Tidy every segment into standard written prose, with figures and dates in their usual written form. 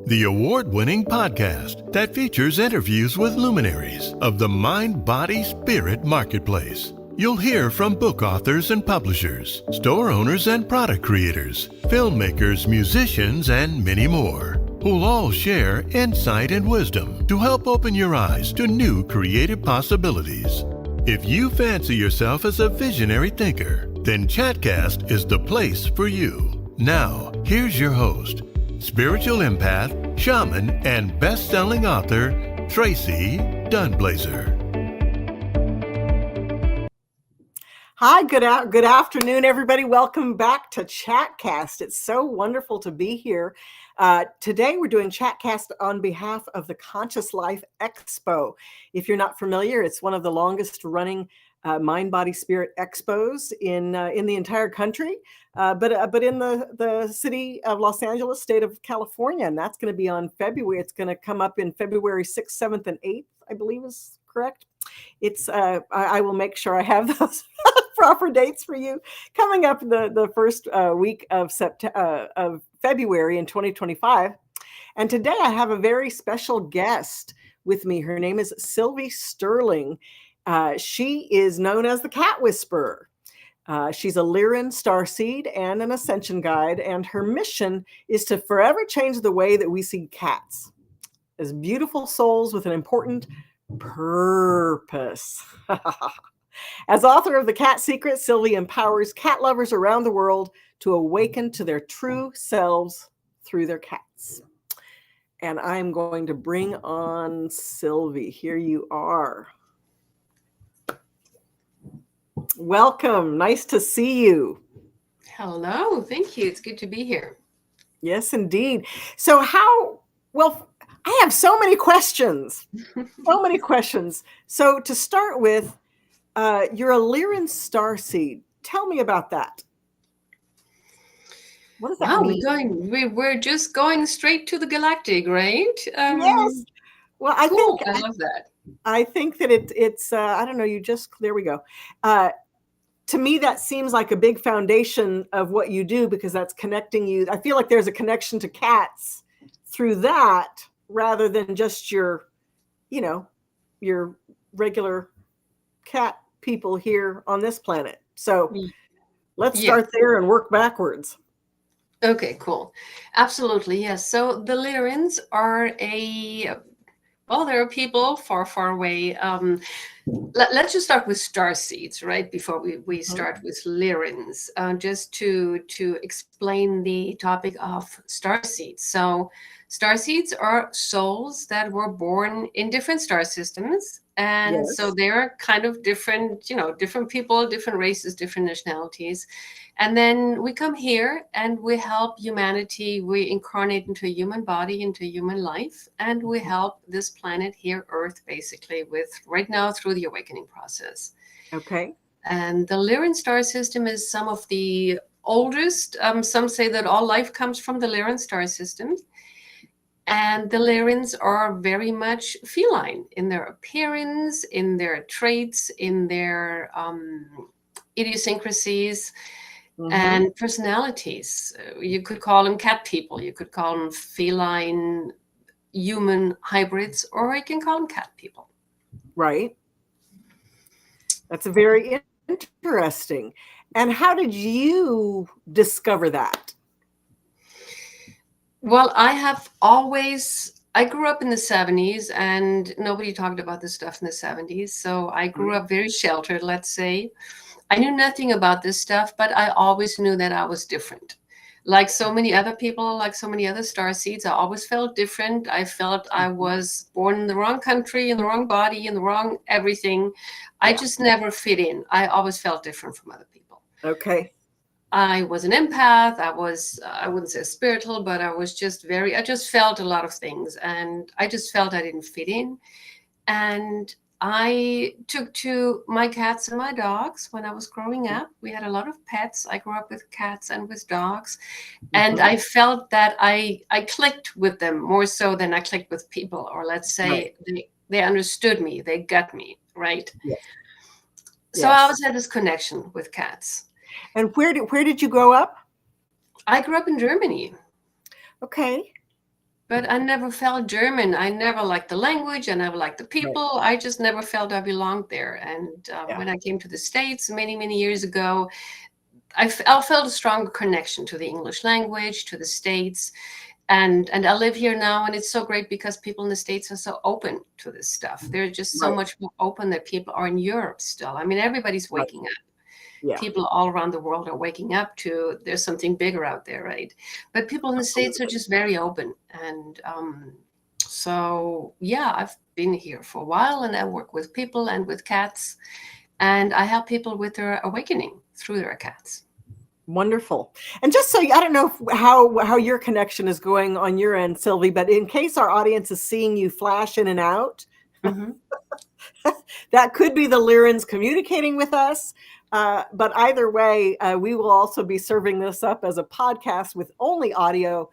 the award-winning podcast that features interviews with luminaries of the mind-body-spirit marketplace. You'll hear from book authors and publishers, store owners and product creators, filmmakers, musicians, and many more, who'll all share insight and wisdom to help open your eyes to new creative possibilities. If you fancy yourself as a visionary thinker, then Chatcast is the place for you. Now, here's your host, spiritual empath, shaman, and best-selling author, Tracee Dunblazier. Hi, good afternoon, everybody. Welcome back to Chatcast. It's so wonderful to be here. Today, we're doing Chatcast on behalf of the Conscious Life Expo. If you're not familiar, it's one of the longest running mind, body, spirit expos in the entire country, but in the city of Los Angeles, state of California, and that's going to be on February. It's going to come up in February 6th, 7th, and 8th, I believe is correct. It's I will make sure I have those proper dates for you. Coming up the first week of February in 2025, and today I have a very special guest with me. Her name is Sylvie Sterling. She is known as the Cat Whisperer. She's a Lyran starseed and an Ascension guide, and her mission is to forever change the way that we see cats as beautiful souls with an important purpose. As author of The Cat Secret, Sylvie empowers cat lovers around the world to awaken to their true selves through their cats. And I'm going to bring on Sylvie. Here you are. Welcome. Nice to see you. Hello. Thank you. It's good to be here. Yes, indeed. So I have so many questions. So to start with, you're a Lyran starseed. Tell me about that. What does that mean? We're just going straight to the galactic, right? Yes. Well, I love that. I think that it's I don't know. There we go. To me, that seems like a big foundation of what you do, because that's connecting you. I feel like there's a connection to cats through that, rather than just your regular cat people here on this planet. So let's start there and work backwards. Okay, cool. Absolutely, yes. So the Lyrans are there are people far, far away. Let's just start with starseeds, right? Before we start with Lyrans, just to explain the topic of starseeds. So starseeds are souls that were born in different star systems. And so they're kind of different, different people, different races, different nationalities. And then we come here and we help humanity. We incarnate into a human body, into human life, and we help this planet here, Earth, basically, with right now through the awakening process. Okay. And the Lyran star system is some of the oldest. Some say that all life comes from the Lyran star system. And the Lyrans are very much feline in their appearance, in their traits, in their idiosyncrasies. And personalities. You could call them cat people. You could call them feline human hybrids, or you can call them cat people. Right. That's very interesting. And how did you discover that? Well, I grew up in the 70s, and nobody talked about this stuff in the 70s. So I grew up very sheltered, let's say. I knew nothing about this stuff, but I always knew that I was different. Like so many other people, like so many other starseeds, I always felt different. I felt I was born in the wrong country, in the wrong body, in the wrong everything. I just never fit in. I always felt different from other people. Okay. I was an empath. I wouldn't say spiritual, but I just felt a lot of things, and I just felt I didn't fit in. And I took to my cats and my dogs when I was growing up. We had a lot of pets. I grew up with cats and with dogs. And I felt that I clicked with them more so than I clicked with people, or let's say they understood me. They got me, right? Yes. So I always had this connection with cats. And where did you grow up? I grew up in Germany. Okay. but I never felt German. I never liked the language. I never liked the people. I just never felt I belonged there. And when I came to the States many, many years ago, I felt a stronger connection to the English language, to the States. And I live here now, and it's so great because people in the States are so open to this stuff. They're just so much more open than people are in Europe still. I mean, everybody's waking up. Yeah. People all around the world are waking up to there's something bigger out there, right? But people in the States are just very open. And so, yeah, I've been here for a while, and I work with people and with cats. And I help people with their awakening through their cats. Wonderful. And just so I don't know how your connection is going on your end, Sylvie, but in case our audience is seeing you flash in and out, that could be the Lyrans communicating with us. But either way, we will also be serving this up as a podcast with only audio.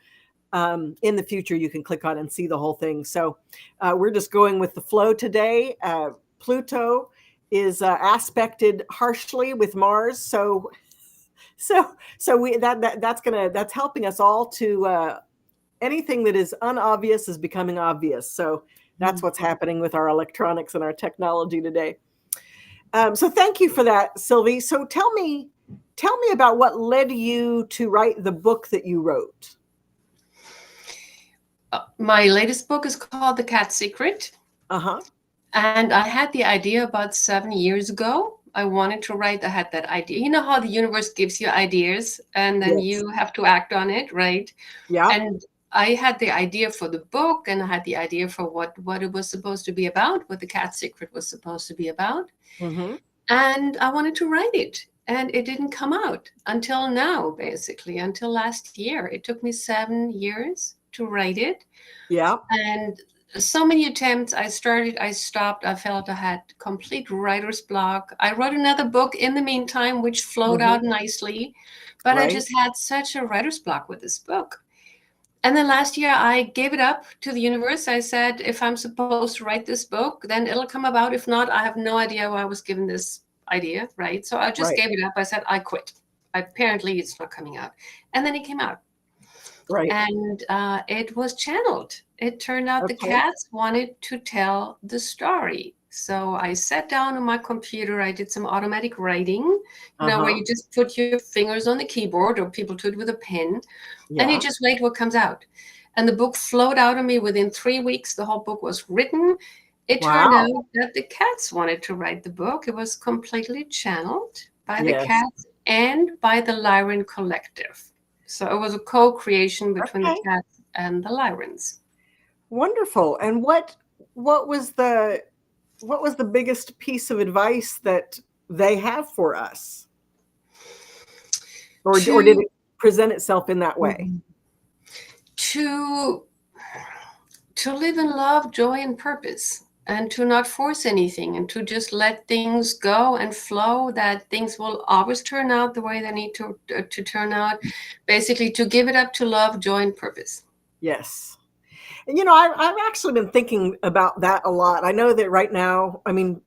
In the future, you can click on and see the whole thing. So we're just going with the flow today. Pluto is aspected harshly with Mars, so that's helping us all to anything that is unobvious is becoming obvious. So that's what's happening with our electronics and our technology today. So thank you for that, Sylvie. So tell me about what led you to write the book that you wrote. My latest book is called The Cat Secret. And I had the idea about 7 years ago. I wanted to write. I had that idea. You know how the universe gives you ideas and then you have to act on it, right? Yeah. And I had the idea for the book, and I had the idea for what it was supposed to be about, what The Cat Secret was supposed to be about. And I wanted to write it. And it didn't come out until now, basically, until last year. It took me 7 years to write it. Yeah. And so many attempts. I started, I stopped. I felt I had complete writer's block. I wrote another book in the meantime, which flowed out nicely. But I just had such a writer's block with this book. And then last year, I gave it up to the universe. I said, if I'm supposed to write this book, then it'll come about. If not, I have no idea why I was given this idea, right? So I just gave it up. I said, I quit. Apparently, it's not coming out. And then it came out. Right. And it was channeled. It turned out the cats wanted to tell the story. So I sat down on my computer. I did some automatic writing, you know, where you just put your fingers on the keyboard, or people do it with a pen, and you just wait what comes out. And the book flowed out of me within 3 weeks. The whole book was written. It turned out that the cats wanted to write the book. It was completely channeled by the cats and by the Lyran Collective. So it was a co-creation between the cats and the Lyrans. Wonderful. And what was the biggest piece of advice that they have for us? Or did it present itself in that way? To live in love, joy, and purpose, and to not force anything, and to just let things go and flow, that things will always turn out the way they need to turn out. Basically, to give it up to love, joy, and purpose. Yes. And, you know, I've actually been thinking about that a lot. I know that right now, I mean,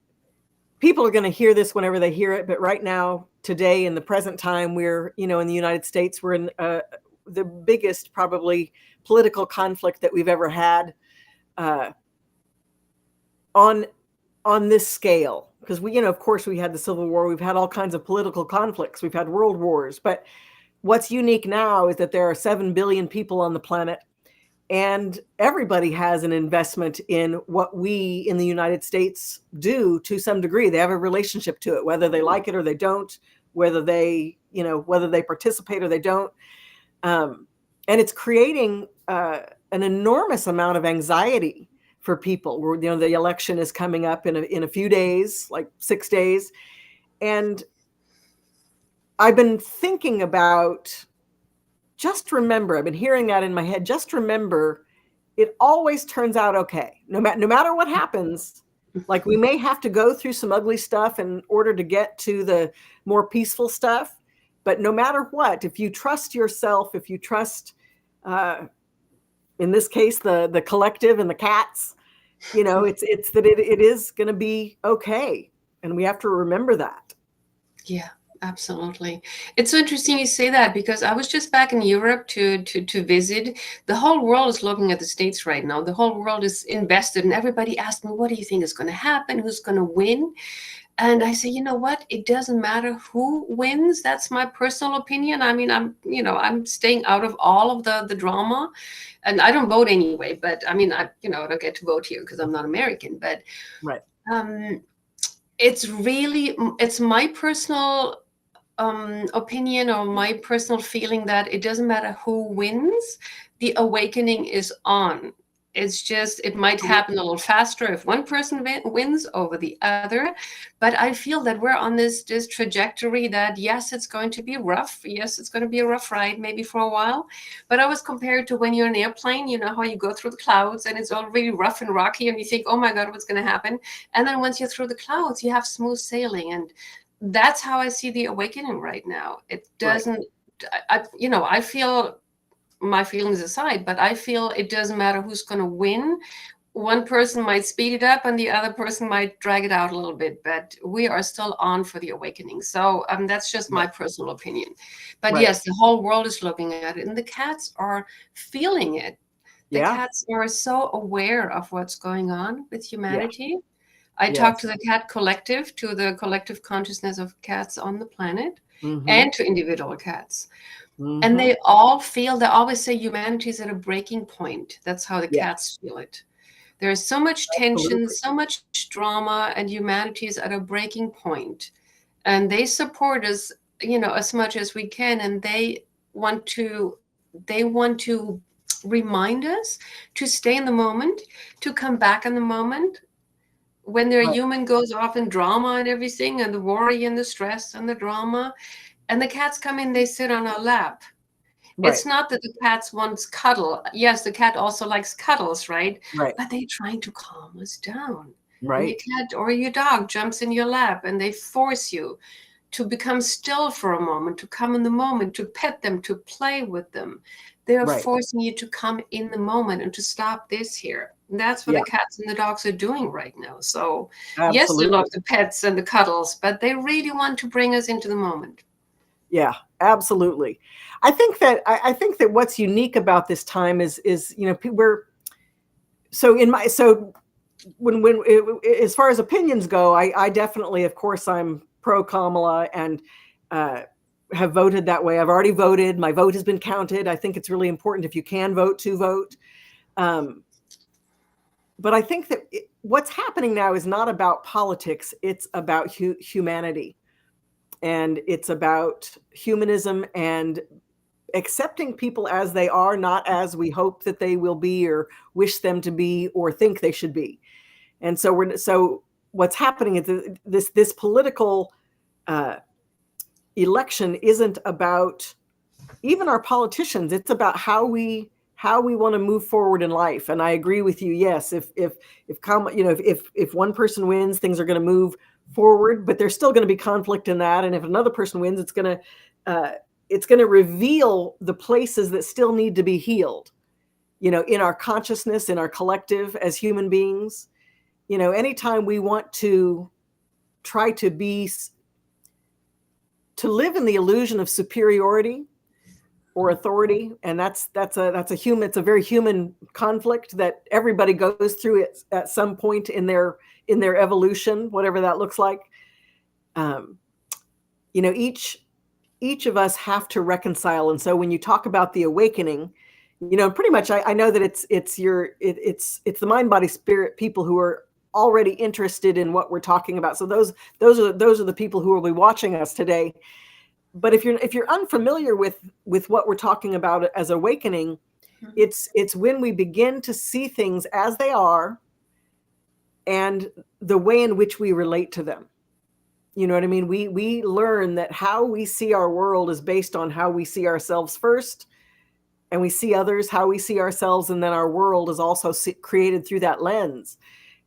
people are going to hear this whenever they hear it, but right now, today, in the present time, we're, you know, in the United States, we're in the biggest probably political conflict that we've ever had on this scale. Because we, you know, of course, we had the Civil War. We've had all kinds of political conflicts. We've had world wars. But what's unique now is that there are 7 billion people on the planet. And everybody has an investment in what we in the United States do to some degree. They have a relationship to it, whether they like it or they don't, whether they participate or they don't. And it's creating an enormous amount of anxiety for people. You know, the election is coming up in a few days, like 6 days. And I've been thinking about, just remember, I've been hearing that in my head, just remember, it always turns out okay. No matter what happens, like we may have to go through some ugly stuff in order to get to the more peaceful stuff. But no matter what, if you trust yourself, if you trust, in this case, the collective and the cats, you know, it's that it is going to be okay. And we have to remember that. Yeah, Absolutely. It's so interesting you say that, because I was just back in Europe to visit. The whole world is looking at the States right now. The whole world is invested, and everybody asked me, what do you think is going to happen? Who's going to win? And I say, you know what? It doesn't matter who wins. That's my personal opinion. I mean, I'm staying out of all of the drama, and I don't vote anyway. But I mean, I don't get to vote here because I'm not American. But Right. It's my personal opinion, or my personal feeling, that it doesn't matter who wins, the awakening is on. It's just, it might happen a little faster if one person wins over the other. But I feel that we're on this trajectory that, yes, it's going to be rough. Yes, it's going to be a rough ride, maybe for a while. But I was compared to when you're in an airplane, you know how you go through the clouds and it's all really rough and rocky and you think, oh my God, what's going to happen? And then once you're through the clouds, you have smooth sailing. And that's how I see the awakening right now. It doesn't, I feel, my feelings aside, but I feel it doesn't matter who's going to win. One person might speed it up and the other person might drag it out a little bit, but we are still on for the awakening. So that's just my personal opinion. But yes, the whole world is looking at it, and the cats are feeling it. The cats are so aware of what's going on with humanity. I talk to the cat collective, to the collective consciousness of cats on the planet, and to individual cats. And they all feel, they always say humanity is at a breaking point. That's how the cats feel it. There's so much tension, so much drama, and humanity is at a breaking point. And they support us, as much as we can. And they want to remind us to stay in the moment, to come back in the moment. When their human goes off in drama and everything, and the worry and the stress and the drama, and the cats come in, they sit on our lap. It's not that the cats want cuddle. Yes, the cat also likes cuddles, right? But they're trying to calm us down. And your cat or your dog jumps in your lap and they force you to become still for a moment, to come in the moment, to pet them, to play with them. They're forcing you to come in the moment and to stop this here. And that's what the cats and the dogs are doing right now. So yes, they love the pets and the cuddles, but they really want to bring us into the moment. Yeah, absolutely. I think that what's unique about this time is we're when as far as opinions go, I definitely, of course, I'm pro Kamala and have voted that way. I've already voted. My vote has been counted. I think it's really important, if you can vote, to vote. But I think that what's happening now is not about politics. It's about humanity. And it's about humanism and accepting people as they are, not as we hope that they will be or wish them to be or think they should be. And so what's happening is this political election isn't about even our politicians. It's about how we want to move forward in life. And I agree with you. Yes, if one person wins, things are going to move forward, but there's still going to be conflict in that. And if another person wins, it's going to reveal the places that still need to be healed, in our consciousness, in our collective as human beings. Anytime we want to try to live in the illusion of superiority or authority, and it's a very human conflict that everybody goes through it at some point in their evolution, whatever that looks like. Each of us have to reconcile. And so when you talk about the awakening, pretty much I know that it's the mind, body, spirit people who are already interested in what we're talking about. So those are the people who will be watching us today. But if you're unfamiliar with what we're talking about as awakening, it's when we begin to see things as they are and the way in which we relate to them. You know what I mean? We learn that how we see our world is based on how we see ourselves first, and we see others how we see ourselves, and then our world is also created through that lens.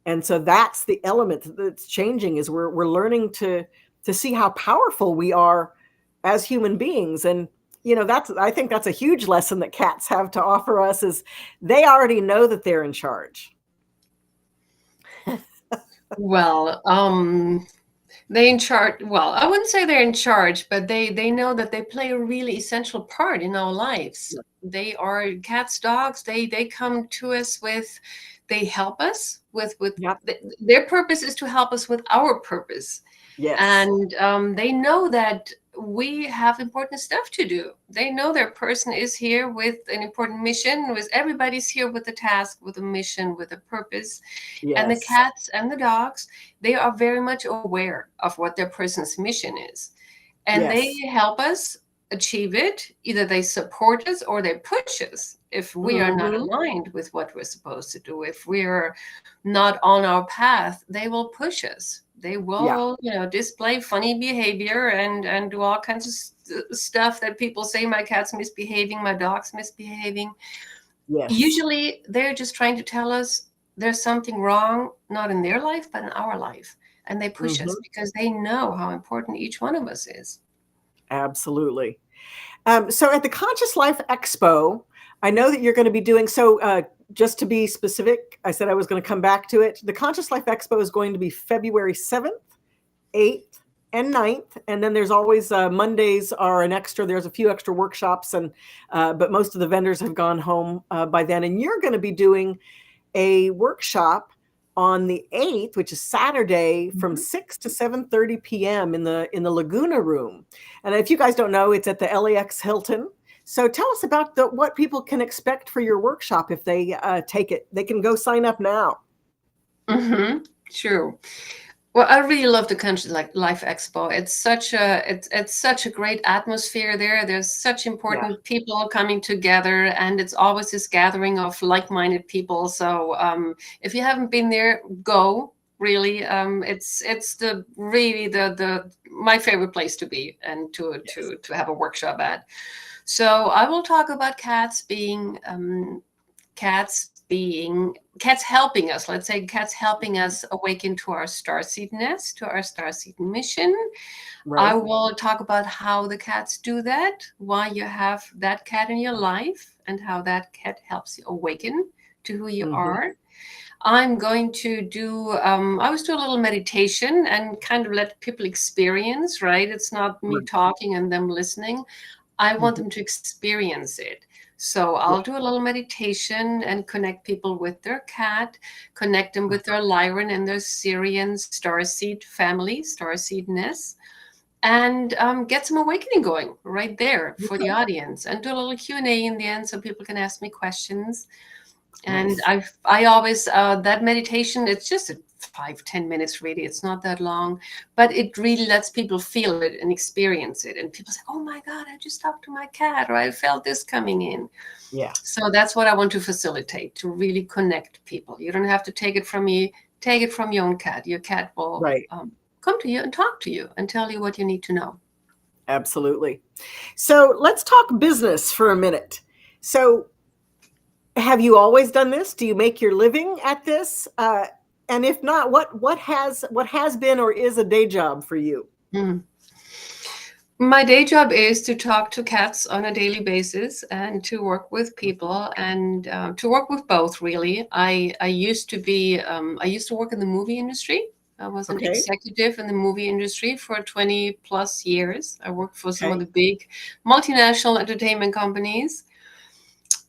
And so that's the element that's changing, is we're learning to see how powerful we are as human beings. And I think that's a huge lesson that cats have to offer us, is they already know that they're in charge. Well, They in charge. Well, I wouldn't say they're in charge, but they know that they play a really essential part in our lives. They are cats, dogs. They come to us with, they help us with Yep. their purpose is to help us with our purpose. Yes. And they know that we have important stuff to do. They know their person is here with an important mission, with everybody's here with a task, with a mission, with a purpose. And the Yes. cats and the dogs, they are very much aware of what their person's mission is. And they Yes. help us achieve it. Either they support us or they push us if we are not Hmm. aligned with what we're supposed to do. If we're not on our path, they will push us. They Yeah. will, display funny behavior and do all kinds of stuff that people say my cat's misbehaving, my dog's misbehaving. Yes. Usually they're just trying to tell us there's something wrong, not in their life, but in our life. And they push us Hmm. because they know how important each one of us is. Absolutely. So at the Conscious Life Expo, I know that you're going to be doing so. Just to be specific, I said I was going to come back to it. The Conscious Life Expo is going to be February 7th, 8th, and 9th. And then there's always Mondays are an extra. There's a few extra workshops, but most of the vendors have gone home by then. And you're going to be doing a workshop on the 8th, which is Saturday, from 6 to 7:30 p.m. in the Laguna Room. And if you guys don't know, it's at the LAX Hilton. So tell us about what people can expect for your workshop if they take it. They can go sign up now. Mm-hmm. Sure. Well, I really love the Country Life Expo. It's such a great atmosphere there. There's such Yeah. important people coming together, and it's always this gathering of like-minded people. So if you haven't been there, go. Really, it's the really the my favorite place to be and Yes. to have a workshop at. So I will talk about cats cats helping us, let's say cats helping us awaken to our starseedness, to our starseed mission. I Right. will talk about how the cats do that, why you have that cat in your life, and how that cat helps you awaken to who you Hmm. are. I'm going to do, I always do a little meditation and kind of let people experience, right? It's not me Right. talking and them listening. I want Hmm. them to experience it. So Yeah. I'll do a little meditation and connect people with their cat, connect them with their Lyran and their Syrian starseed family, starseedness, and get some awakening going right there for the Okay. audience, and do a little Q&A in the end so people can ask me questions. And Nice. I always that meditation, it's just 5-10 minutes really, it's not that long, but it really lets people feel it and experience it, and people say, oh my god, I just talked to my cat, or I felt this coming in. Yeah. So that's what I want to facilitate, to really connect people. You don't have to take it from me, take it from your own cat. Your cat will Right. come to you and talk to you and tell you what you need to know. Absolutely. So let's talk business for a minute. So have you always done this? Do you make your living at this? And if not, what has been or is a day job for you? Mm. My day job is to talk to cats on a daily basis and to work with people, and to work with both. Really, I used to be I used to work in the movie industry. I was an Okay. executive in the movie industry for 20 plus years. I worked for some of Okay. the big multinational entertainment companies.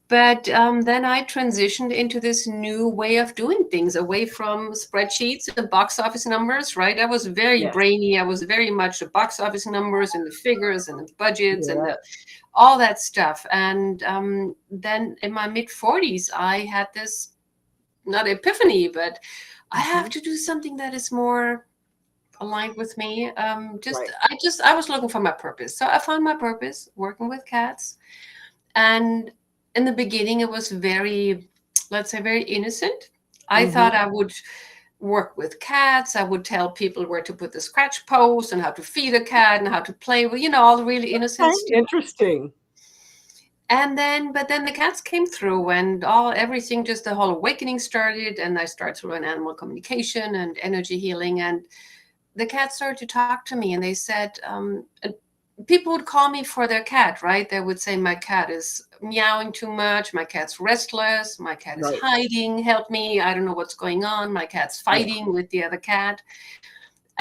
But then I transitioned into this new way of doing things, away from spreadsheets and box office numbers, right? I was very Yes. brainy. I was very much the box office numbers and the figures and the budgets and Yeah. all that stuff. And then in my mid 40s, I had this, not epiphany, but I have Hmm. to do something that is more aligned with me. Right. I was looking for my purpose. So I found my purpose working with cats. And in the beginning, it was very, let's say, very innocent. I thought Hmm. I would work with cats. I would tell people where to put the scratch post and how to feed a cat and how to play with, all the really innocent Okay. stuff. Interesting. But then the cats came through, and everything, just the whole awakening started. And I started to learn animal communication and energy healing. And the cats started to talk to me, and they said, people would call me for their cat, right? They would say, my cat is meowing too much. My cat's restless. My cat is Right. hiding. Help me. I don't know what's going on. My cat's Yeah. fighting with the other cat.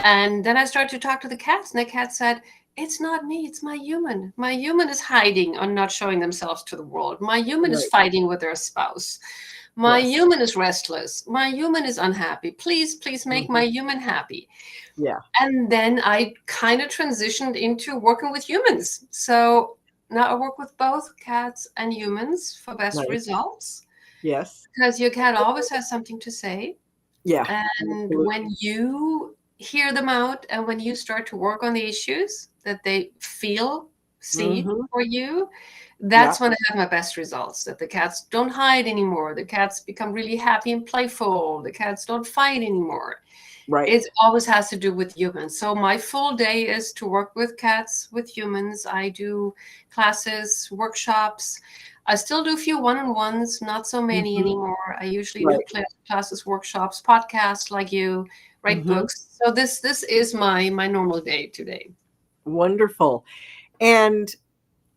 And then I started to talk to the cats, and the cat said, it's not me, it's my human. My human is hiding or not showing themselves to the world. My human is Right. fighting with their spouse. My Yes. human is restless. My human is unhappy. Please make my human happy. Yeah. And then I kind of transitioned into working with humans. So now I work with both cats and humans for best Nice. results, Yes. because your cat always has something to say. Yeah. And Absolutely. when you hear them out and when you start to work on the issues that they feel, see for you, that's Yeah. when I have my best results. That the cats don't hide anymore. The cats become really happy and playful. The cats don't fight anymore. Right. It always has to do with humans. So my full day is to work with cats, with humans. I do classes, workshops. I still do a few one-on-ones, not so many anymore. I usually do Right. classes, workshops, podcasts like you, write books. So this is my normal day today. Wonderful. And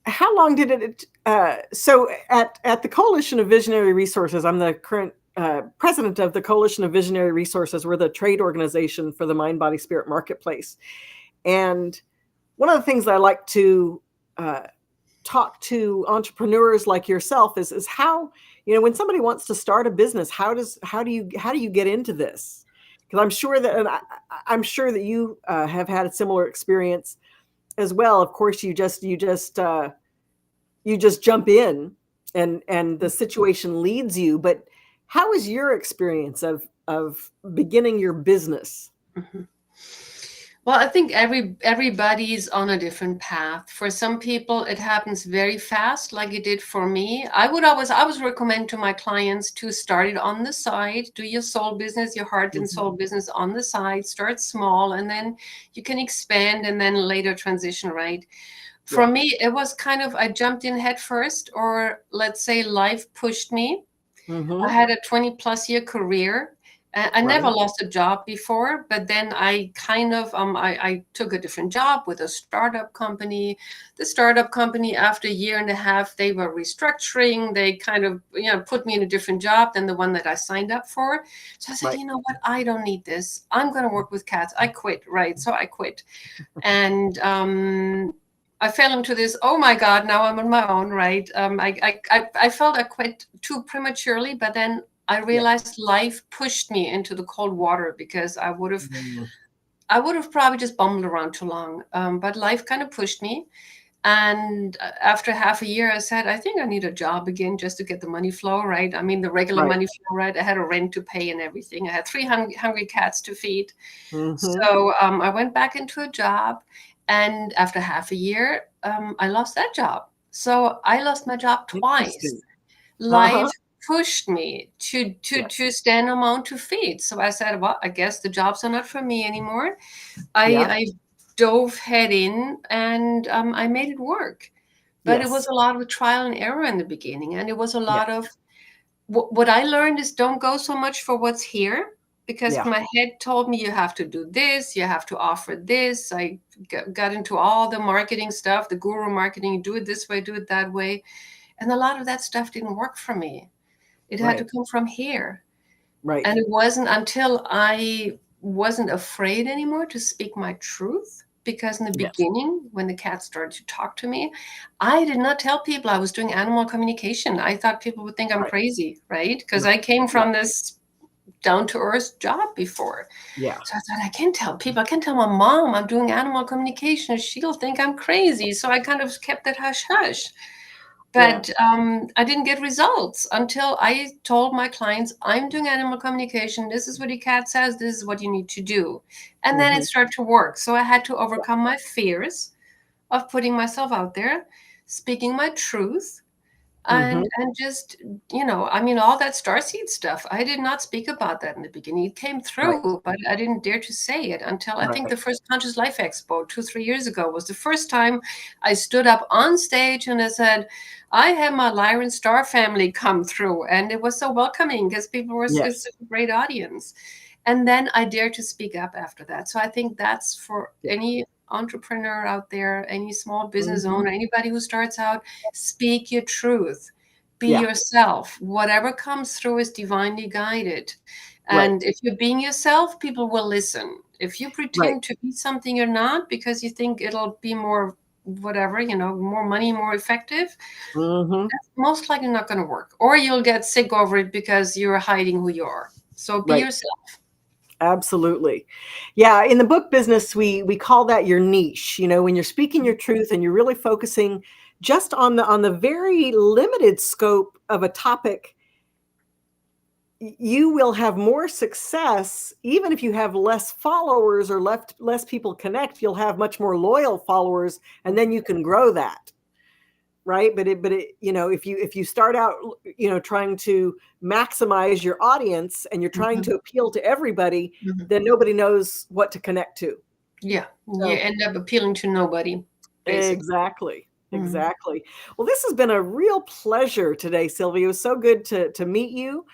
how long did it? So at the Coalition of Visionary Resources, I'm the current president of the Coalition of Visionary Resources. We're the trade organization for the Mind, Body, Spirit marketplace. And one of the things I like to talk to entrepreneurs like yourself is how, when somebody wants to start a business, how do you get into this? Because I'm sure that, and I'm sure that you have had a similar experience as well. Of course, you just jump in, and the situation leads you. But how is your experience of beginning your business? Well, I think everybody's on a different path. For some people, it happens very fast, like it did for me. I always recommend to my clients to start it on the side, do your soul business, your heart and soul business on the side, start small, and then you can expand and then later transition, right? For me, it was kind of, I jumped in head first, or let's say life pushed me. I had a 20 plus year career. I never lost a job before, but then I kind of I took a different job with a startup company. The startup company, after a year and a half, they were restructuring. They kind of put me in a different job than the one that I signed up for. So I said, you know what? I don't need this. I'm going to work with cats. I quit, right? So I quit, and I fell into this, oh my God, now I'm on my own, right? I felt I quit too prematurely, but then I realized life pushed me into the cold water, because I would have probably just bumbled around too long. But life kind of pushed me. And after half a year, I said, I think I need a job again just to get the money flow, right? I mean, the regular money flow, right? I had a rent to pay and everything. I had 300 cats to feed. So I went back into a job. And after half a year, I lost that job. So I lost my job twice. Life pushed me to stand on my own 2 feet. So I said, well, I guess the jobs are not for me anymore. I dove head in, and I made it work. But it was a lot of trial and error in the beginning. And it was a lot of what I learned is, don't go so much for what's here, because my head told me you have to do this, you have to offer this. I got into all the marketing stuff, the guru marketing, do it this way, do it that way. And a lot of that stuff didn't work for me. It had to come from here. Right. And it wasn't until I wasn't afraid anymore to speak my truth. Because in the beginning, when the cat started to talk to me, I did not tell people I was doing animal communication. I thought people would think I'm crazy, right? Because I came from this down-to-earth job before. So I thought, I can't tell people. I can't tell my mom I'm doing animal communication. She'll think I'm crazy. So I kind of kept that hush-hush. But I didn't get results until I told my clients, I'm doing animal communication. This is what your cat says. This is what you need to do. And then it started to work. So I had to overcome my fears of putting myself out there, speaking my truth, and just, I mean, all that starseed stuff. I did not speak about that in the beginning. It came through, but I didn't dare to say it until I think the first Conscious Life Expo 2-3 years ago was the first time I stood up on stage and I said, I had my Lyran Star family come through, and it was so welcoming because people were such a great audience. And then I dared to speak up after that. So I think that's for any entrepreneur out there, any small business owner, anybody who starts out, speak your truth, be yourself. Whatever comes through is divinely guided. And if you're being yourself, people will listen. If you Right. pretend to be something you're not because you think it'll be more whatever, more money, more effective, Mm-hmm. that's most likely not going to work. Or you'll get sick over it because you're hiding who you are. So be Right. yourself. Absolutely. Yeah, in the book business, we call that your niche. When you're speaking your truth and you're really focusing just on the very limited scope of a topic, you will have more success. Even if you have less followers or less people connect, you'll have much more loyal followers, and then you can grow that. Right. But if you start out, trying to maximize your audience and you're trying Mhm. to appeal to everybody, Mhm. then nobody knows what to connect to. Yeah, you So end up appealing to nobody, basically. exactly. Mhm. Exactly. Well, this has been a real pleasure today, Sylvie. It was so good to meet you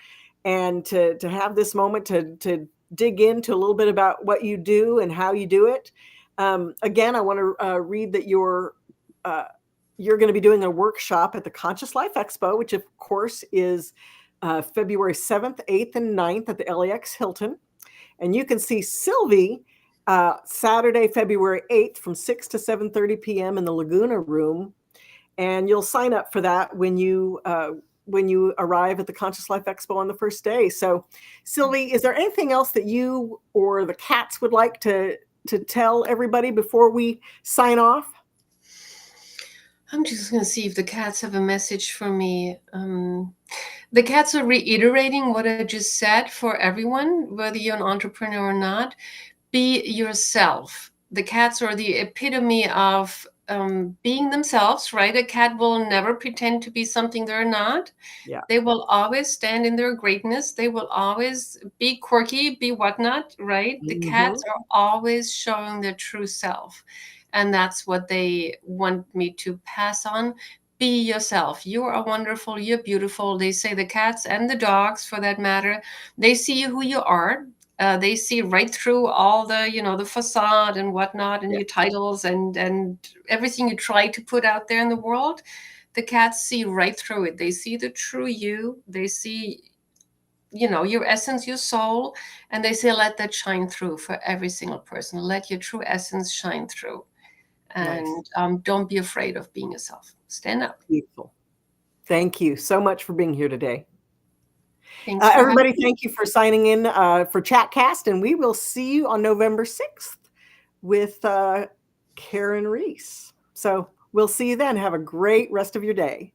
and to have this moment to dig into a little bit about what you do and how you do it. Again, I want to read that you're going to be doing a workshop at the Conscious Life Expo, which of course is February 7th, 8th, and 9th at the LAX Hilton. And you can see Sylvie Saturday, February 8th from 6 to 7:30 p.m. in the Laguna Room. And you'll sign up for that when you arrive at the Conscious Life Expo on the first day. So, Sylvie, is there anything else that you or the cats would like to tell everybody before we sign off? I'm just going to see if the cats have a message for me. The cats are reiterating what I just said for everyone, whether you're an entrepreneur or not. Be yourself. The cats are the epitome of being themselves, right? A cat will never pretend to be something they're not. Yeah. They will always stand in their greatness. They will always be quirky, be whatnot, right? The Mm-hmm. cats are always showing their true self. And that's what they want me to pass on. Be yourself. You are wonderful. You're beautiful. They say the cats and the dogs, for that matter, they see you who you are. They see right through all the facade and whatnot, and Yeah. your titles and everything you try to put out there in the world. The cats see right through it. They see the true you. They see, your essence, your soul, and they say, let that shine through for every single person. Let your true essence shine through. Nice. And don't be afraid of being yourself. Stand up. Beautiful. Thank you so much for being here today. Thanks for having Everybody, me. thank you for signing in for Chatcast, and we will see you on November 6th with Karen Reese. So we'll see you then. Have a great rest of your day.